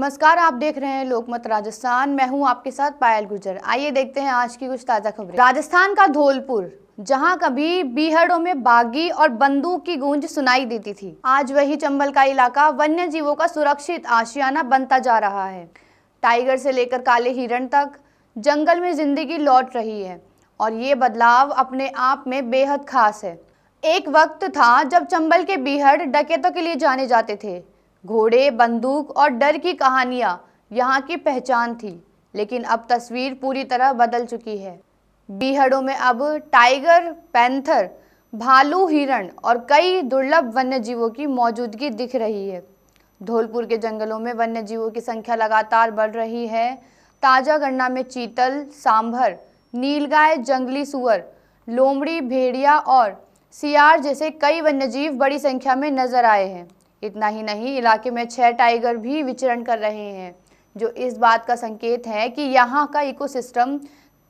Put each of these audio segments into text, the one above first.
नमस्कार, आप देख रहे हैं लोकमत राजस्थान। मैं हूं आपके साथ पायल गुर्जर। आइए देखते हैं आज की कुछ ताज़ा खबरें। राजस्थान का धौलपुर, जहां कभी बीहड़ों में बागी और बंदूक की गूंज सुनाई देती थी, आज वही चंबल का इलाका वन्य जीवों का सुरक्षित आशियाना बनता जा रहा है। टाइगर से लेकर काले हिरण तक जंगल में जिंदगी लौट रही है और ये बदलाव अपने आप में बेहद खास है। एक वक्त था जब चंबल के बीहड़ डकैतों के लिए जाने जाते थे। घोड़े, बंदूक और डर की कहानियां यहाँ की पहचान थी, लेकिन अब तस्वीर पूरी तरह बदल चुकी है। बीहड़ों में अब टाइगर, पैंथर, भालू, हिरण और कई दुर्लभ वन्य जीवों की मौजूदगी दिख रही है। धौलपुर के जंगलों में वन्य जीवों की संख्या लगातार बढ़ रही है। ताज़ा गणना में चीतल, सांभर, नीलगाय, जंगली सुअर, लोमड़ी, भेड़िया और सियार जैसे कई वन्यजीव बड़ी संख्या में नजर आए हैं। इतना ही नहीं, इलाके में 6 टाइगर भी विचरण कर रहे हैं, जो इस बात का संकेत है कि यहाँ का इकोसिस्टम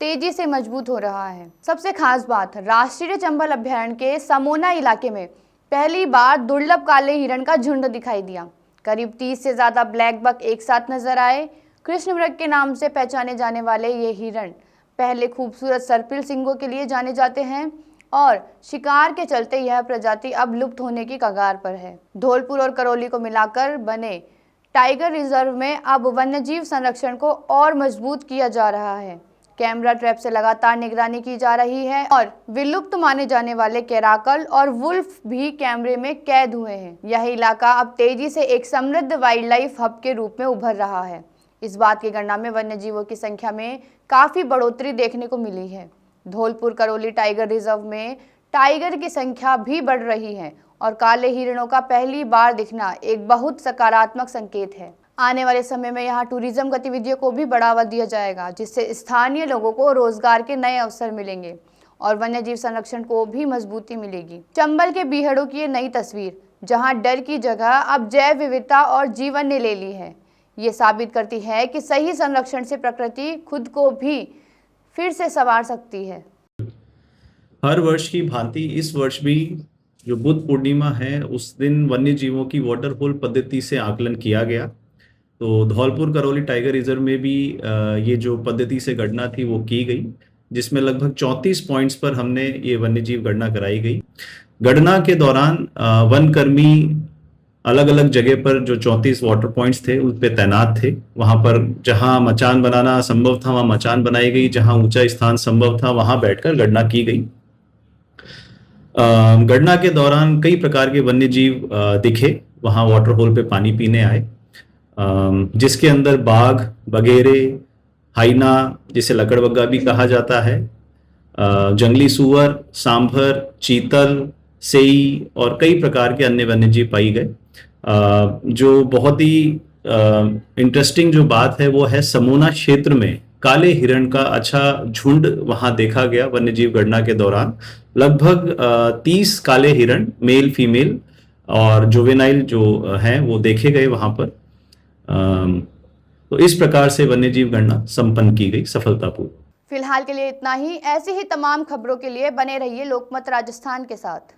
तेजी से मजबूत हो रहा है। सबसे खास बात, राष्ट्रीय चंबल अभयारण्य के समोना इलाके में पहली बार दुर्लभ काले हिरण का झुंड दिखाई दिया। करीब 30 से ज़्यादा ब्लैक बक एक साथ नजर आए। कृष्ण मृग के नाम से पहचाने जाने वाले ये हिरण पहले खूबसूरत सर्पिल सींगों के लिए जाने जाते हैं और शिकार के चलते यह प्रजाति अब लुप्त होने की कगार पर है। धौलपुर और करौली को मिलाकर बने टाइगर रिजर्व में अब वन्यजीव संरक्षण को और मजबूत किया जा रहा है। कैमरा ट्रैप से लगातार निगरानी की जा रही है और विलुप्त माने जाने वाले कैराकल और वुल्फ भी कैमरे में कैद हुए हैं। यह इलाका अब तेजी से एक समृद्ध वाइल्ड लाइफ हब के रूप में उभर रहा है। इस बात की गणना में वन्यजीवों की संख्या में काफ़ी बढ़ोतरी देखने को मिली है। धौलपुर करौली टाइगर रिजर्व में टाइगर की संख्या भी बढ़ रही है और काले हिरणों का पहली बार दिखना एक बहुत सकारात्मक संकेत है। आने वाले समय में यहाँ टूरिज्म गतिविधियों को भी बढ़ावा दिया जाएगा, जिससे स्थानीय लोगों को रोजगार के नए अवसर मिलेंगे और वन्यजीव संरक्षण को भी मजबूती मिलेगी। चंबल के बीहड़ों की ये नई तस्वीर, जहाँ डर की जगह अब जैव विविधता और जीवन ने ले ली है, ये साबित करती है कि सही संरक्षण से प्रकृति खुद को भी फिर से संवार सकती है। हर वर्ष की भांति इस वर्ष भी जो बुद्ध पूर्णिमा है, उस दिन वन्य जीवों की वाटरहोल पद्धति से आकलन किया गया। तो धौलपुर करौली टाइगर रिजर्व में भी ये जो पद्धति से गणना थी वो की गई, जिसमें लगभग 34 पॉइंट्स पर हमने ये वन्य जीव गणना कराई गई। गणना के दौरान वन कर्मी अलग अलग जगह पर जो 34 वाटर पॉइंट्स थे उन पे तैनात थे। वहां पर जहां मचान बनाना संभव था वहां मचान बनाई गई, जहां ऊंचा स्थान संभव था वहां बैठकर गणना की गई। गणना के दौरान कई प्रकार के वन्य जीव दिखे, वहां वाटर होल पे पानी पीने आए, जिसके अंदर बाघ, बगेरे, हाइना जिसे लकड़बग्गा भी कहा जाता है, जंगली सुअर, सांभर, चीतल, सेई और कई प्रकार के अन्य वन्य जीव पाई गए। जो बहुत ही इंटरेस्टिंग जो बात है वो है समोना क्षेत्र में काले हिरण का अच्छा झुंड वहां देखा गया। वन्यजीव गणना के दौरान लगभग 30 काले हिरण, मेल फीमेल और जुवेनाइल जो हैं वो देखे गए वहां पर। तो इस प्रकार से वन्यजीव गणना संपन्न की गई सफलतापूर्वक। फिलहाल के लिए इतना ही। ऐसी ही तमाम खबरों के लिए बने रहिए लोकमत राजस्थान के साथ।